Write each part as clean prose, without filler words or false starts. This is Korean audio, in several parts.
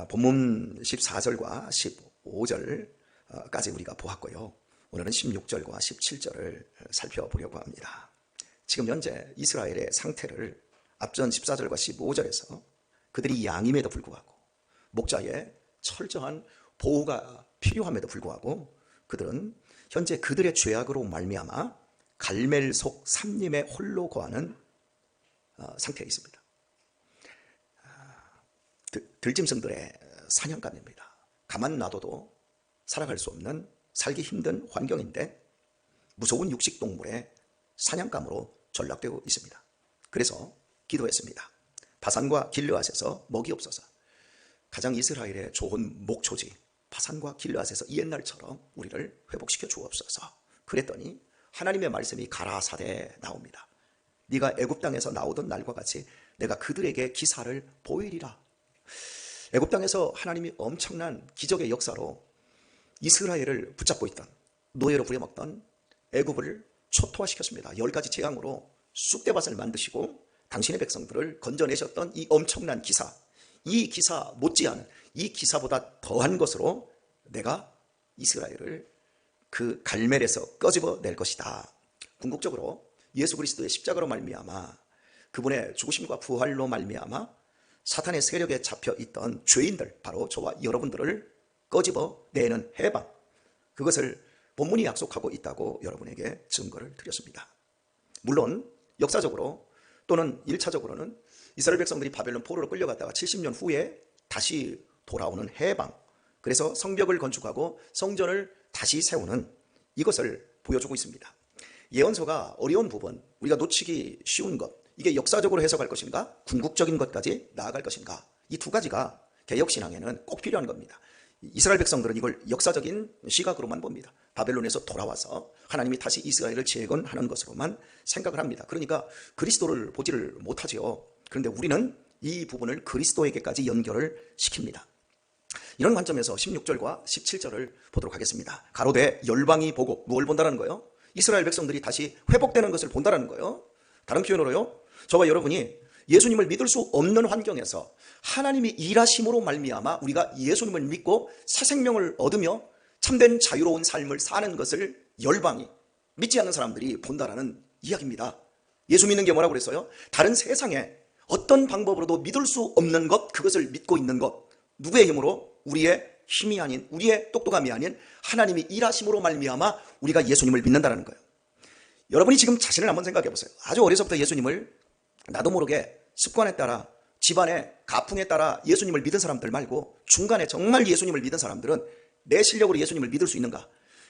본문 14절과 15절까지 우리가 보았고요. 오늘은 16절과 17절을 살펴보려고 합니다. 지금 현재 이스라엘의 상태를 앞전 14절과 15절에서 그들이 양임에도 불구하고 목자의 철저한 보호가 필요함에도 불구하고 그들은 현재 그들의 죄악으로 말미암아 갈멜 속 삼림에 홀로 거하는 상태에 있습니다. 들짐승들의 사냥감입니다. 가만 놔둬도 살아갈 수 없는 살기 힘든 환경인데 무서운 육식동물의 사냥감으로 전락되고 있습니다. 그래서 기도했습니다. 바산과 길르앗에서 먹이 없어서 가장 이스라엘의 좋은 목초지 바산과 길르앗에서 이 옛날처럼 우리를 회복시켜 주옵소서. 그랬더니 하나님의 말씀이 가라사대 나옵니다. 네가 애굽 땅에서 나오던 날과 같이 내가 그들에게 기사를 보이리라. 애굽 땅에서 하나님이 엄청난 기적의 역사로 이스라엘을 붙잡고 있던 노예로 부려먹던 애굽을 초토화시켰습니다. 10가지 재앙으로 쑥대밭을 만드시고 당신의 백성들을 건져내셨던 이 엄청난 기사, 이 기사 못지않은 이 기사보다 더한 것으로 내가 이스라엘을 그 갈멜에서 끄집어낼 것이다. 궁극적으로 예수 그리스도의 십자가로 말미암아 그분의 죽으심과 부활로 말미암아 사탄의 세력에 잡혀 있던 죄인들, 바로 저와 여러분들을 끄집어내는 해방, 그것을 본문이 약속하고 있다고 여러분에게 증거를 드렸습니다. 물론 역사적으로 또는 1차적으로는 이스라엘 백성들이 바벨론 포로로 끌려갔다가 70년 후에 다시 돌아오는 해방, 그래서 성벽을 건축하고 성전을 다시 세우는 이것을 보여주고 있습니다. 예언서가 어려운 부분, 우리가 놓치기 쉬운 것, 이게 역사적으로 해석할 것인가, 궁극적인 것까지 나아갈 것인가, 이 두 가지가 개혁신앙에는 꼭 필요한 겁니다. 이스라엘 백성들은 이걸 역사적인 시각으로만 봅니다. 바벨론에서 돌아와서 하나님이 다시 이스라엘을 재건하는 것으로만 생각을 합니다. 그러니까 그리스도를 보지를 못하지요. 그런데 우리는 이 부분을 그리스도에게까지 연결을 시킵니다. 이런 관점에서 16절과 17절을 보도록 하겠습니다. 가로되 열방이 보고 무엇을 본다라는 거예요? 이스라엘 백성들이 다시 회복되는 것을 본다라는 거예요. 다른 표현으로요, 저와 여러분이 예수님을 믿을 수 없는 환경에서 하나님이 일하심으로 말미암아 우리가 예수님을 믿고 새 생명을 얻으며 참된 자유로운 삶을 사는 것을 열방이, 믿지 않는 사람들이 본다라는 이야기입니다. 예수 믿는 게 뭐라고 그랬어요? 다른 세상에 어떤 방법으로도 믿을 수 없는 것, 그것을 믿고 있는 것. 누구의 힘으로? 우리의 힘이 아닌, 우리의 똑똑함이 아닌 하나님이 일하심으로 말미암아 우리가 예수님을 믿는다는 거예요. 여러분이 지금 자신을 한번 생각해 보세요. 아주 어려서부터 예수님을 나도 모르게 습관에 따라, 집안의 가풍에 따라 예수님을 믿은 사람들 말고 중간에 정말 예수님을 믿은 사람들은 내 실력으로 예수님을 믿을 수 있는가?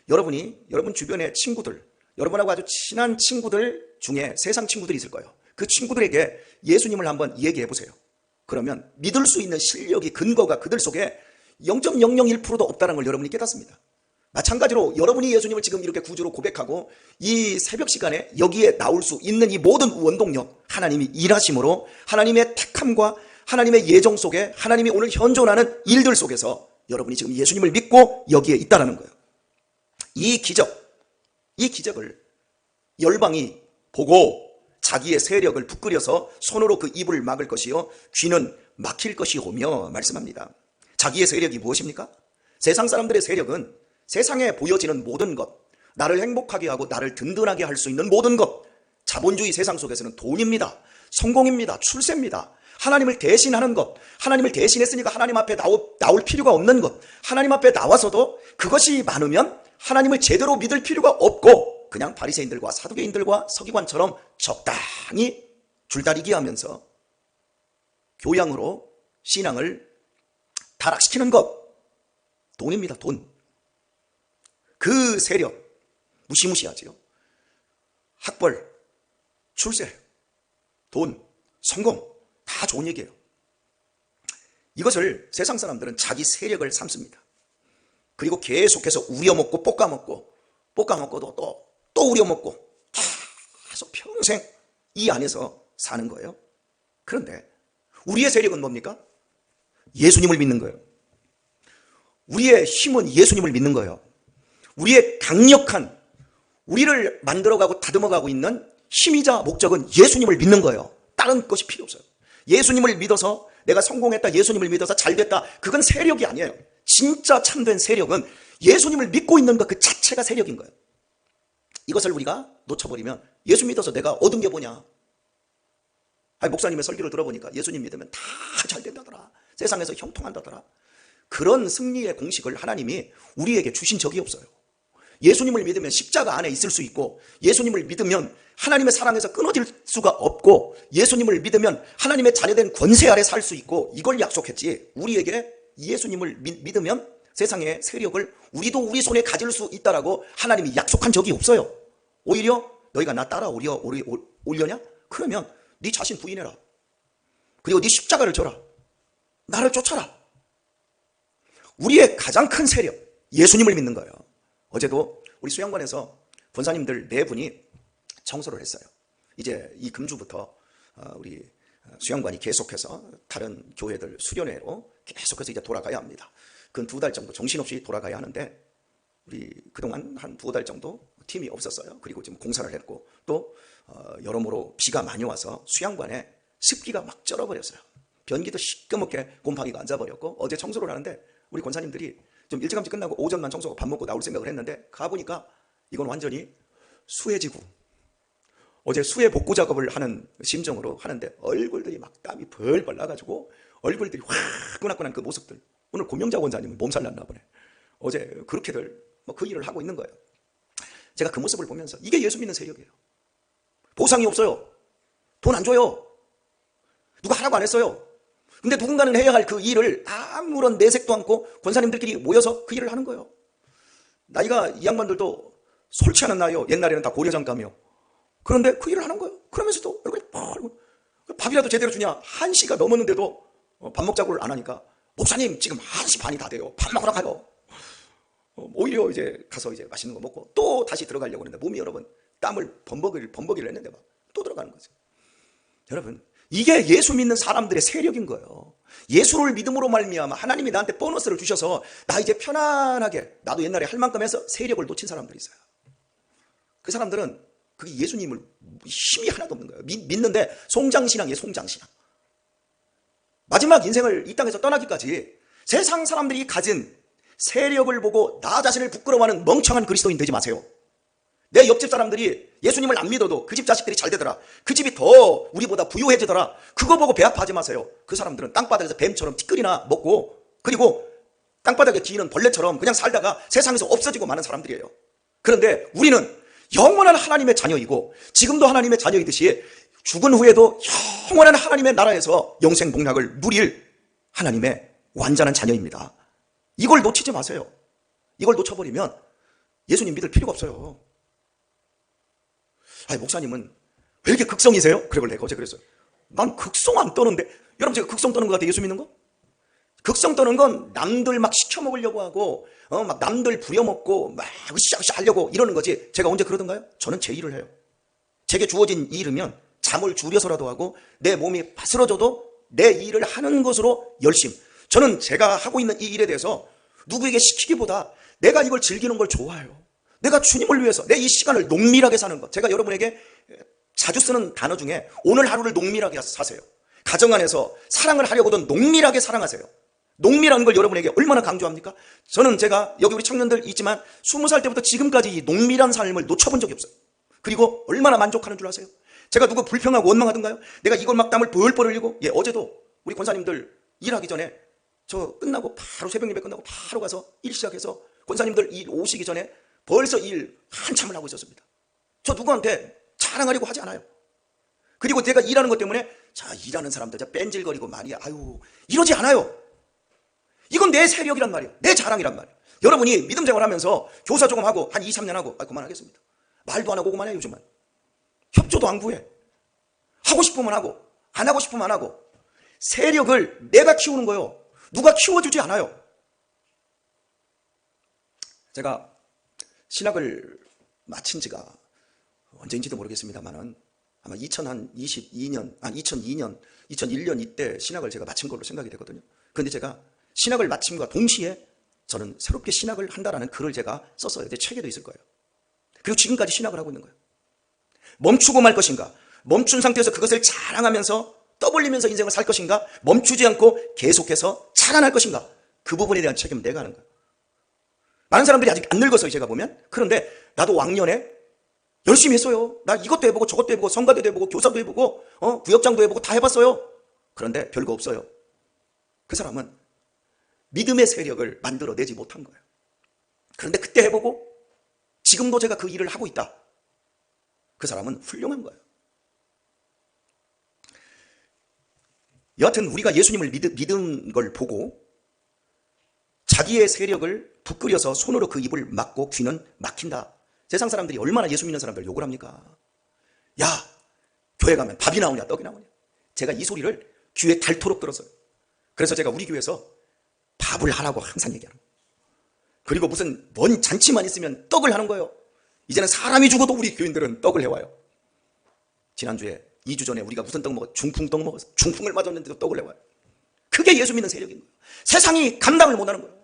여러분 주변의 친구들, 여러분하고 아주 친한 친구들 중에 세상 친구들이 있을 거예요. 그 친구들에게 예수님을 한번 얘기해 보세요. 그러면 믿을 수 있는 실력이, 근거가 그들 속에 0.001%도 없다는 걸 여러분이 깨닫습니다. 마찬가지로 여러분이 예수님을 지금 이렇게 구주로 고백하고 이 새벽 시간에 여기에 나올 수 있는 이 모든 원동력, 하나님이 일하심으로 하나님의 택함과 하나님의 예정 속에 하나님이 오늘 현존하는 일들 속에서 여러분이 지금 예수님을 믿고 여기에 있다는 거예요. 이 기적을 열방이 보고 자기의 세력을 부끄려서 손으로 그 입을 막을 것이요 귀는 막힐 것이오며 말씀합니다. 자기의 세력이 무엇입니까? 세상 사람들의 세력은 세상에 보여지는 모든 것, 나를 행복하게 하고 나를 든든하게 할 수 있는 모든 것, 자본주의 세상 속에서는 돈입니다. 성공입니다. 출세입니다. 하나님을 대신하는 것, 하나님을 대신했으니까 하나님 앞에 나올 필요가 없는 것, 하나님 앞에 나와서도 그것이 많으면 하나님을 제대로 믿을 필요가 없고 그냥 바리새인들과 사두개인들과 서기관처럼 적당히 줄다리기 하면서 교양으로 신앙을 타락시키는 것, 돈입니다. 돈. 그 세력 무시무시하지요. 학벌, 출세, 돈, 성공 다 좋은 얘기예요. 이것을 세상 사람들은 자기 세력을 삼습니다. 그리고 계속해서 우려먹고 볶아먹고도 또 우려먹고 계속 평생 이 안에서 사는 거예요. 그런데 우리의 세력은 뭡니까? 예수님을 믿는 거예요. 우리의 힘은 예수님을 믿는 거예요. 우리의 강력한, 우리를 만들어가고 다듬어가고 있는 힘이자 목적은 예수님을 믿는 거예요. 다른 것이 필요 없어요. 예수님을 믿어서 내가 성공했다, 예수님을 믿어서 잘됐다, 그건 세력이 아니에요. 진짜 참된 세력은 예수님을 믿고 있는 것 그 자체가 세력인 거예요. 이것을 우리가 놓쳐버리면 예수 믿어서 내가 얻은 게 뭐냐? 아니, 목사님의 설교를 들어보니까 예수님 믿으면 다 잘 된다더라, 세상에서 형통한다더라. 그런 승리의 공식을 하나님이 우리에게 주신 적이 없어요. 예수님을 믿으면 십자가 안에 있을 수 있고, 예수님을 믿으면 하나님의 사랑에서 끊어질 수가 없고, 예수님을 믿으면 하나님의 자녀된 권세 아래 살 수 있고, 이걸 약속했지, 우리에게 예수님을 믿으면 세상의 세력을 우리도 우리 손에 가질 수 있다라고 하나님이 약속한 적이 없어요. 오히려 너희가 나 따라오려냐? 그러면 네 자신 부인해라. 그리고 네 십자가를 져라. 나를 쫓아라. 우리의 가장 큰 세력, 예수님을 믿는 거예요. 어제도 우리 수양관에서 권사님들 4분이 청소를 했어요. 이제 이 금주부터 우리 수양관이 계속해서 다른 교회들 수련회로 계속해서 이제 돌아가야 합니다. 그 2달 정도 정신없이 돌아가야 하는데, 우리 그동안 한 2달 정도 팀이 없었어요. 그리고 지금 공사를 했고, 또 여러모로 비가 많이 와서 수양관에 습기가 막 쩔어버렸어요. 변기도 시꺼멓게 곰팡이가 앉아버렸고, 어제 청소를 하는데 우리 권사님들이 좀 일찌감치 끝나고 오전만 청소하고 밥 먹고 나올 생각을 했는데, 가보니까 이건 완전히 수해지구, 어제 수해 복구 작업을 하는 심정으로 하는데 얼굴들이 막 땀이 벌벌 나가지고 얼굴들이 화끈화끈한 그 모습들, 오늘 고명자 원사님은 몸살 났나 보네. 어제 그렇게들 그 일을 하고 있는 거예요. 제가 그 모습을 보면서 이게 예수 믿는 세력이에요. 보상이 없어요. 돈 안 줘요. 누가 하라고 안 했어요. 근데 누군가는 해야 할 그 일을 아무런 내색도 않고 권사님들끼리 모여서 그 일을 하는 거예요. 나이가 이 양반들도 솔치 않은 나이요. 옛날에는 다 고려장감이요. 그런데 그 일을 하는 거예요. 그러면서도 얼굴이 뻘고, 밥이라도 제대로 주냐? 1시가 넘었는데도 밥 먹자고를 안 하니까, 목사님 지금 1시 반이 다 돼요. 밥 먹으러 가요. 오히려 이제 가서 이제 맛있는 거 먹고 또 다시 들어가려고 하는데 몸이 여러분 땀을 범벅이를 했는데 막 또 들어가는 거죠. 여러분, 이게 예수 믿는 사람들의 세력인 거예요. 예수를 믿음으로 말미암아 하나님이 나한테 보너스를 주셔서 나 이제 편안하게, 나도 옛날에 할 만큼 해서 세력을 놓친 사람들이 있어요. 그 사람들은 그게 예수님을 힘이 하나도 없는 거예요. 믿는데 송장신앙이에요. 송장신앙. 마지막 인생을 이 땅에서 떠나기까지 세상 사람들이 가진 세력을 보고 나 자신을 부끄러워하는 멍청한 그리스도인 되지 마세요. 내 옆집 사람들이 예수님을 안 믿어도 그 집 자식들이 잘 되더라, 그 집이 더 우리보다 부유해지더라, 그거 보고 배 아파하지 마세요. 그 사람들은 땅바닥에서 뱀처럼 티끌이나 먹고, 그리고 땅바닥에 기는 벌레처럼 그냥 살다가 세상에서 없어지고 마는 사람들이에요. 그런데 우리는 영원한 하나님의 자녀이고, 지금도 하나님의 자녀이듯이 죽은 후에도 영원한 하나님의 나라에서 영생 복락을 누릴 하나님의 완전한 자녀입니다. 이걸 놓치지 마세요. 이걸 놓쳐버리면 예수님 믿을 필요가 없어요. 아니, 목사님은 왜 이렇게 극성이세요? 그래, 내가 어제 그랬어요. 난 극성 안 떠는데. 여러분, 제가 극성 떠는 것 같아요? 예수 믿는 거? 극성 떠는 건 남들 막 시켜먹으려고 하고, 막 남들 부려먹고 막 으쌰으쌰 하려고 이러는 거지. 제가 언제 그러던가요? 저는 제 일을 해요. 제게 주어진 일이면 잠을 줄여서라도 하고 내 몸이 바스러져도 내 일을 하는 것으로 열심. 저는 제가 하고 있는 이 일에 대해서 누구에게 시키기보다 내가 이걸 즐기는 걸 좋아해요. 내가 주님을 위해서 내 이 시간을 농밀하게 사는 것. 제가 여러분에게 자주 쓰는 단어 중에 오늘 하루를 농밀하게 사세요. 가정 안에서 사랑을 하려고든 농밀하게 사랑하세요. 농밀한 걸 여러분에게 얼마나 강조합니까? 저는 제가 여기 우리 청년들 있지만 20살 때부터 지금까지 이 농밀한 삶을 놓쳐본 적이 없어요. 그리고 얼마나 만족하는 줄 아세요? 제가 누구 불평하고 원망하던가요? 내가 이걸 막 땀을 벌벌 흘리고, 어제도 우리 권사님들 일하기 전에 저 끝나고 바로 새벽 예배 끝나고 바로 가서 일 시작해서 권사님들 일 오시기 전에 벌써 일 한참을 하고 있었습니다. 저 누구한테 자랑하려고 하지 않아요. 그리고 제가 일하는 것 때문에 자, 일하는 사람들 자 뺀질거리고 말이야, 아유, 이러지 않아요. 이건 내 세력이란 말이에요. 내 자랑이란 말이에요. 여러분이 믿음 생활하면서 교사 조금 하고 한 2, 3년 하고 그만하겠습니다. 말도 안 하고 그만해요. 요즘은 협조도 안 구해. 하고 싶으면 하고 안 하고 싶으면 안 하고. 세력을 내가 키우는 거예요. 누가 키워주지 않아요. 제가 신학을 마친 지가 언제인지도 모르겠습니다만은 아마 2002년, 2001년 이때 신학을 제가 마친 걸로 생각이 되거든요. 그런데 제가 신학을 마침과 동시에 저는 새롭게 신학을 한다라는 글을 제가 썼어요. 제 책에도 있을 거예요. 그리고 지금까지 신학을 하고 있는 거예요. 멈추고 말 것인가? 멈춘 상태에서 그것을 자랑하면서 떠벌리면서 인생을 살 것인가? 멈추지 않고 계속해서 자라날 것인가? 그 부분에 대한 책임은 내가 하는 거예요. 많은 사람들이 아직 안 늙었어요, 제가 보면. 그런데 나도 왕년에 열심히 했어요. 나 이것도 해보고 저것도 해보고 성가대도 해보고 교사도 해보고 구역장도 해보고 다 해봤어요. 그런데 별거 없어요. 그 사람은 믿음의 세력을 만들어내지 못한 거예요. 그런데 그때 해보고 지금도 제가 그 일을 하고 있다. 그 사람은 훌륭한 거예요. 여하튼 우리가 예수님을 믿은 걸 보고 자기의 세력을 부끄려서 손으로 그 입을 막고 귀는 막힌다. 세상 사람들이 얼마나 예수 믿는 사람들 욕을 합니까? 야, 교회 가면 밥이 나오냐 떡이 나오냐. 제가 이 소리를 귀에 닳도록 들었어요. 그래서 제가 우리 교회에서 밥을 하라고 항상 얘기하는 거예요. 그리고 무슨 뭔 잔치만 있으면 떡을 하는 거예요. 이제는 사람이 죽어도 우리 교인들은 떡을 해와요. 지난주에 2주 전에 우리가 무슨 떡 먹었어요? 중풍떡 먹었어요. 중풍을 맞았는데도 떡을 해와요. 그게 예수 믿는 세력인 거예요. 세상이 감당을 못하는 거예요.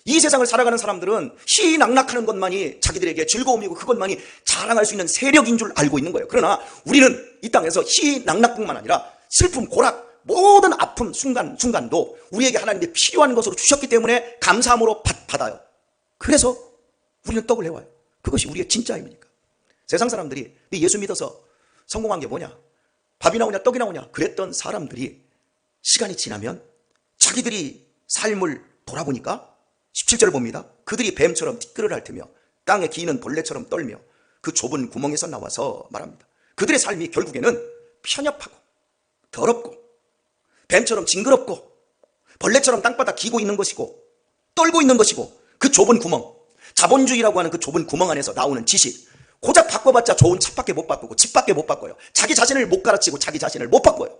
이 세상을 살아가는 사람들은 희낙락하는 것만이 자기들에게 즐거움이고 그것만이 자랑할 수 있는 세력인 줄 알고 있는 거예요. 그러나 우리는 이 땅에서 희낙락뿐만 아니라 슬픔, 고락, 모든 아픔 순간도 우리에게 하나님께 필요한 것으로 주셨기 때문에 감사함으로 받아요. 그래서 우리는 떡을 해와요. 그것이 우리의 진짜 힘이니까. 세상 사람들이 예수 믿어서 성공한 게 뭐냐? 밥이 나오냐 떡이 나오냐? 그랬던 사람들이 시간이 지나면 자기들이 삶을 돌아보니까 17절을 봅니다. 그들이 뱀처럼 티끌을 핥으며 땅에 기는 벌레처럼 떨며 그 좁은 구멍에서 나와서 말합니다. 그들의 삶이 결국에는 편협하고 더럽고 뱀처럼 징그럽고 벌레처럼 땅바닥 기고 있는 것이고 떨고 있는 것이고 그 좁은 구멍, 자본주의라고 하는 그 좁은 구멍 안에서 나오는 지식, 고작 바꿔봤자 좋은 차밖에 못 바꾸고 집밖에 못 바꿔요. 자기 자신을 못 가르치고 자기 자신을 못 바꿔요.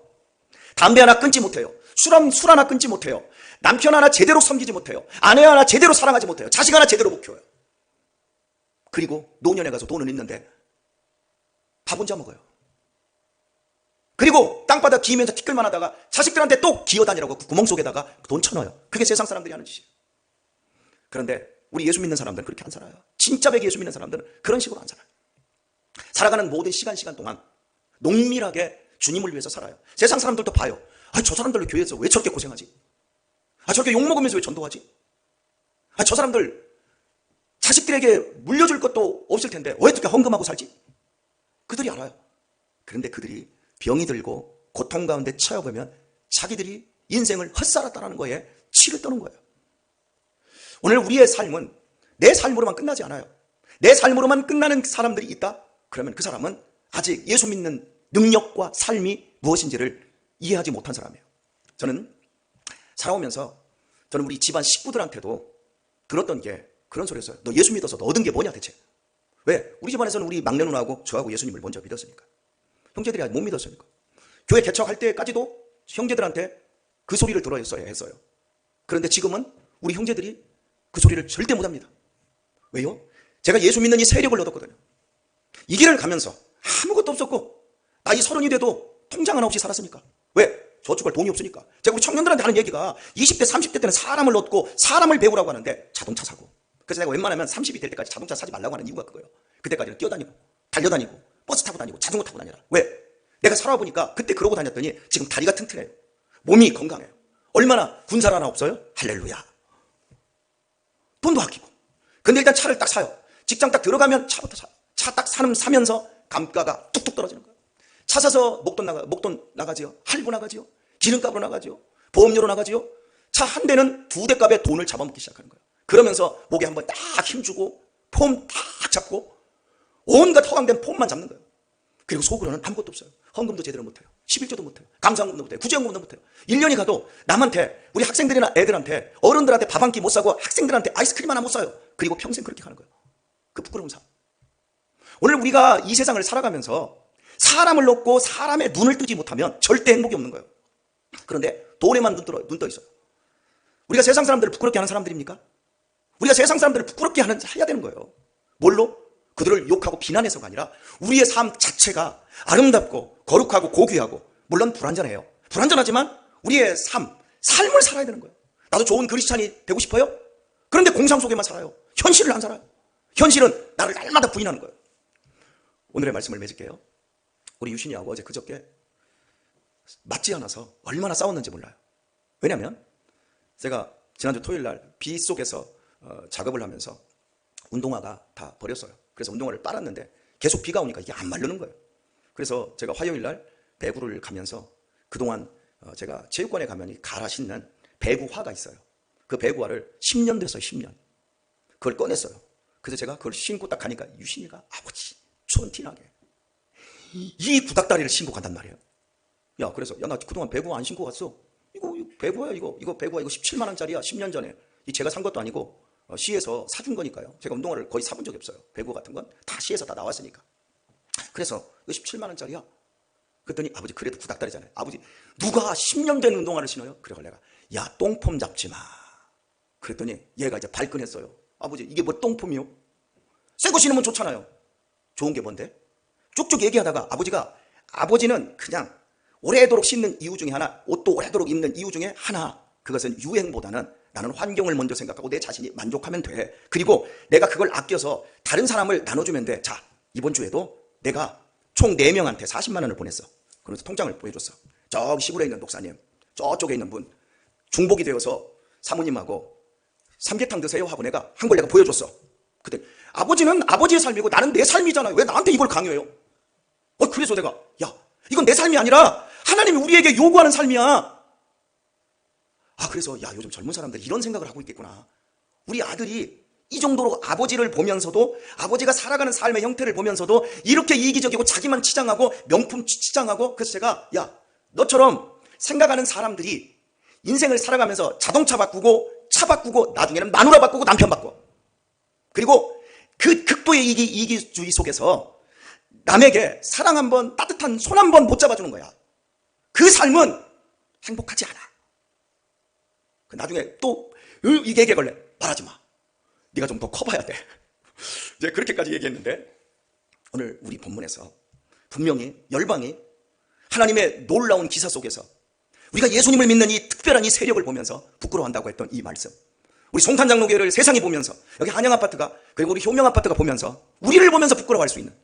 담배 하나 끊지 못해요. 술 하나 끊지 못해요. 남편 하나 제대로 섬기지 못해요. 아내 하나 제대로 사랑하지 못해요. 자식 하나 제대로 못 키워요. 그리고 노년에 가서 돈은 있는데 밥 혼자 먹어요. 그리고 땅바닥 기면서 티끌만 하다가 자식들한테 또 기어다니라고 그 구멍 속에다가 돈 쳐넣어요. 그게 세상 사람들이 하는 짓이에요. 그런데 우리 예수 믿는 사람들은 그렇게 안 살아요. 진짜 백이 예수 믿는 사람들은 그런 식으로 안 살아요. 살아가는 모든 시간 동안 농밀하게 주님을 위해서 살아요. 세상 사람들도 봐요. 저 사람들 교회에서 왜 저렇게 고생하지? 저렇게 욕먹으면서 왜 전도하지? 저 사람들 자식들에게 물려줄 것도 없을 텐데 왜 이렇게 헌금하고 살지? 그들이 알아요. 그런데 그들이 병이 들고 고통 가운데 처해보면 자기들이 인생을 헛살았다는 거에 치를 떠는 거예요. 오늘 우리의 삶은 내 삶으로만 끝나지 않아요. 내 삶으로만 끝나는 사람들이 있다? 그러면 그 사람은 아직 예수 믿는 능력과 삶이 무엇인지를 이해하지 못한 사람이에요. 저는 살아오면서 저는 우리 집안 식구들한테도 들었던 게 그런 소리였어요. 너 예수 믿어서 너 얻은 게 뭐냐 대체? 왜? 우리 집안에서는 우리 막내 누나하고 저하고 예수님을 먼저 믿었으니까. 형제들이 못 믿었으니까. 교회 개척할 때까지도 형제들한테 그 소리를 들어야 했어요. 그런데 지금은 우리 형제들이 그 소리를 절대 못합니다. 왜요? 제가 예수 믿는 이 세력을 얻었거든요. 이 길을 가면서 아무것도 없었고 나이 30이 돼도 통장 하나 없이 살았으니까. 왜? 저축할 돈이 없으니까. 제가 우리 청년들한테 하는 얘기가 20대 30대 때는 사람을 얻고 사람을 배우라고 하는데 자동차 사고. 그래서 내가 웬만하면 30이 될 때까지 자동차 사지 말라고 하는 이유가 그거예요. 그때까지는 뛰어다니고 달려다니고 버스 타고 다니고 자전거 타고 다니라. 왜? 내가 살아보니까 그때 그러고 다녔더니 지금 다리가 튼튼해요. 몸이 건강해요. 얼마나 군살 하나 없어요? 할렐루야. 돈도 아끼고. 근데 일단 차를 딱 사요. 직장 딱 들어가면 차부터 사요. 차 딱 사면서 감가가 뚝뚝 떨어지는 거예요. 차 사서 목돈 나가지요. 할부 나가지요. 기름값으로 나가지요. 보험료로 나가지요. 차 한 대는 두 대 값에 돈을 잡아먹기 시작하는 거예요. 그러면서 목에 한번 딱 힘주고 폼 딱 잡고 온갖 허황된 폼만 잡는 거예요. 그리고 속으로는 아무것도 없어요. 헌금도 제대로 못해요. 11조도 못해요. 감사헌금도 못해요. 구제헌금도 못해요. 1년이 가도 남한테, 우리 학생들이나 애들한테, 어른들한테 밥 한 끼 못 사고 학생들한테 아이스크림 하나 못 사요. 그리고 평생 그렇게 가는 거예요. 그 부끄러운 삶. 오늘 우리가 이 세상을 살아가면서 사람을 얻고 사람의 눈을 뜨지 못하면 절대 행복이 없는 거예요. 그런데 돈에만 눈 떠 있어요. 우리가 세상 사람들을 부끄럽게 하는 사람들입니까? 우리가 세상 사람들을 부끄럽게 해야 되는 거예요. 뭘로? 그들을 욕하고 비난해서가 아니라 우리의 삶 자체가 아름답고 거룩하고 고귀하고, 물론 불완전해요. 불완전하지만 우리의 삶을 살아야 되는 거예요. 나도 좋은 크리스찬이 되고 싶어요? 그런데 공상 속에만 살아요. 현실을 안 살아요. 현실은 나를 날마다 부인하는 거예요. 오늘의 말씀을 맺을게요. 우리 유신이하고 어제 그저께 맞지 않아서 얼마나 싸웠는지 몰라요. 왜냐하면 제가 지난주 토요일 날 비 속에서 작업을 하면서 운동화가 다 버렸어요. 그래서 운동화를 빨았는데 계속 비가 오니까 이게 안 마르는 거예요. 그래서 제가 화요일 날 배구를 가면서 그동안 제가 체육관에 가면 갈아 신는 배구화가 있어요. 그 배구화를 10년 됐어요. 10년. 그걸 꺼냈어요. 그래서 제가 그걸 신고 딱 가니까 유신이가 아버지 촌티나게 이 구닥다리를 신고 간단 말이에요. 야, 그래서 야, 나 그동안 배구 안 신고 갔어. 이거 배구야, 이거 배구야, 이거 17만 원짜리야. 10년 전에 이 제가 산 것도 아니고 시에서 사준 거니까요. 제가 운동화를 거의 사본 적이 없어요. 배구 같은 건 다 시에서 다 나왔으니까. 그래서 이거 17만 원짜리야. 그랬더니 아버지 그래도 구닥다리잖아요. 아버지 누가 10년 된 운동화를 신어요? 그래서 내가 야, 똥폼 잡지 마. 그랬더니 얘가 이제 발끈했어요. 아버지 이게 뭐 똥폼이요? 새 거 신으면 좋잖아요. 좋은 게 뭔데? 쭉쭉 얘기하다가 아버지는 그냥 오래도록 신는 이유 중에 하나, 옷도 오래도록 입는 이유 중에 하나, 그것은 유행보다는 나는 환경을 먼저 생각하고 내 자신이 만족하면 돼. 그리고 내가 그걸 아껴서 다른 사람을 나눠주면 돼. 자, 이번 주에도 내가 총 4명한테 40만 원을 보냈어. 그래서 통장을 보여줬어. 저기 시골에 있는 목사님, 저쪽에 있는 분, 중복이 되어서 사모님하고 삼계탕 드세요 하고 내가 한 걸 내가 보여줬어. 그때 아버지는 아버지의 삶이고 나는 내 삶이잖아요. 왜 나한테 이걸 강요해요? 그래서 내가 야, 이건 내 삶이 아니라 하나님이 우리에게 요구하는 삶이야. 그래서 야, 요즘 젊은 사람들이 이런 생각을 하고 있겠구나. 우리 아들이 이 정도로 아버지를 보면서도, 아버지가 살아가는 삶의 형태를 보면서도 이렇게 이기적이고 자기만 치장하고 명품 치장하고. 그래서 제가 야, 너처럼 생각하는 사람들이 인생을 살아가면서 자동차 바꾸고 차 바꾸고 나중에는 마누라 바꾸고 남편 바꿔. 그리고 그 극도의 이기주의 속에서 남에게 사랑 한 번, 따뜻한 손 한 번 못 잡아주는 거야. 그 삶은 행복하지 않아. 나중에 또 이게 얘기걸래. 말하지 마. 네가 좀 더 커봐야 돼. 이제 그렇게까지 얘기했는데 오늘 우리 본문에서 분명히 열방이 하나님의 놀라운 기사 속에서 우리가 예수님을 믿는 이 특별한 이 세력을 보면서 부끄러워한다고 했던 이 말씀, 우리 송탄장로교회를 세상이 보면서, 여기 한양아파트가, 그리고 우리 효명아파트가 보면서, 우리를 보면서 부끄러워할 수 있는,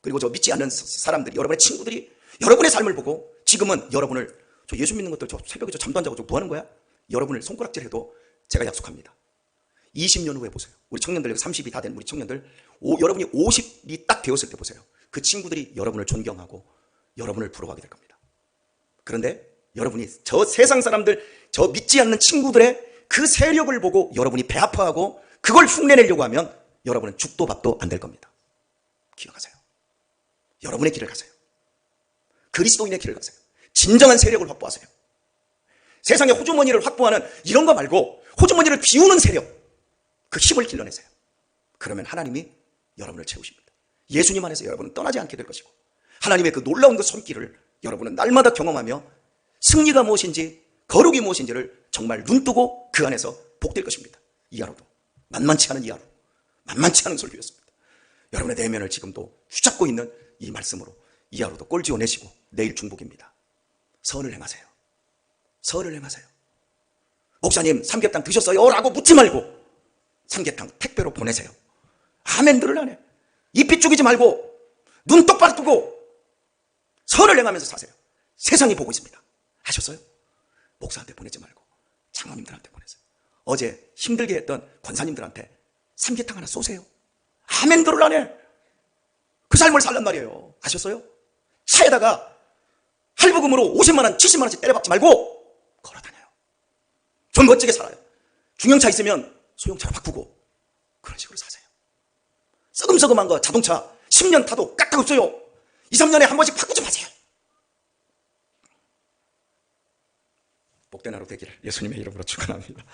그리고 저 믿지 않는 사람들이, 여러분의 친구들이 여러분의 삶을 보고 지금은 여러분을, 저 예수 믿는 것들 저 새벽에 저 잠도 안 자고 저 뭐 하는 거야? 여러분을 손가락질해도 제가 약속합니다. 20년 후에 보세요. 우리 청년들, 30이 다 된 우리 청년들, 여러분이 50이 딱 되었을 때 보세요. 그 친구들이 여러분을 존경하고 여러분을 부러워하게 될 겁니다. 그런데 여러분이 저 세상 사람들, 저 믿지 않는 친구들의 그 세력을 보고 여러분이 배 아파하고 그걸 흉내내려고 하면 여러분은 죽도 밥도 안 될 겁니다. 기억하세요. 여러분의 길을 가세요. 그리스도인의 길을 가세요. 진정한 세력을 확보하세요. 세상의 호주머니를 확보하는 이런 거 말고 호주머니를 비우는 세력, 그 힘을 길러내세요. 그러면 하나님이 여러분을 채우십니다. 예수님 안에서 여러분은 떠나지 않게 될 것이고, 하나님의 그 놀라운 그 손길을 여러분은 날마다 경험하며 승리가 무엇인지, 거룩이 무엇인지를 정말 눈뜨고 그 안에서 복될 것입니다. 이 하루도 만만치 않은 이 하루, 만만치 않은 설교였습니다. 여러분의 내면을 지금도 휘잡고 있는 이 말씀으로 이 하루도 꼴지어 내시고 내일 중복입니다. 선을 행하세요. 선을 행하세요. 목사님 삼계탕 드셨어요? 라고 묻지 말고 삼계탕 택배로 보내세요. 아멘들을 안 해. 입 삐죽이지 말고 눈 똑바로 뜨고 선을 행하면서 사세요. 세상이 보고 있습니다. 하셨어요? 목사한테 보내지 말고 장로님들한테 보내세요. 어제 힘들게 했던 권사님들한테 삼계탕 하나 쏘세요. 아멘들을 안 해. 그 삶을 살란 말이에요. 아셨어요? 차에다가 할부금으로 50만 원, 70만 원씩 때려박지 말고 걸어다녀요. 좀 멋지게 살아요. 중형차 있으면 소형차로 바꾸고 그런 식으로 사세요. 썩음썩음한 거 자동차 10년 타도 깎아없어요. 2, 3년에 한 번씩 바꾸지 마세요. 복된 하루 되기를 예수님의 이름으로 축원합니다.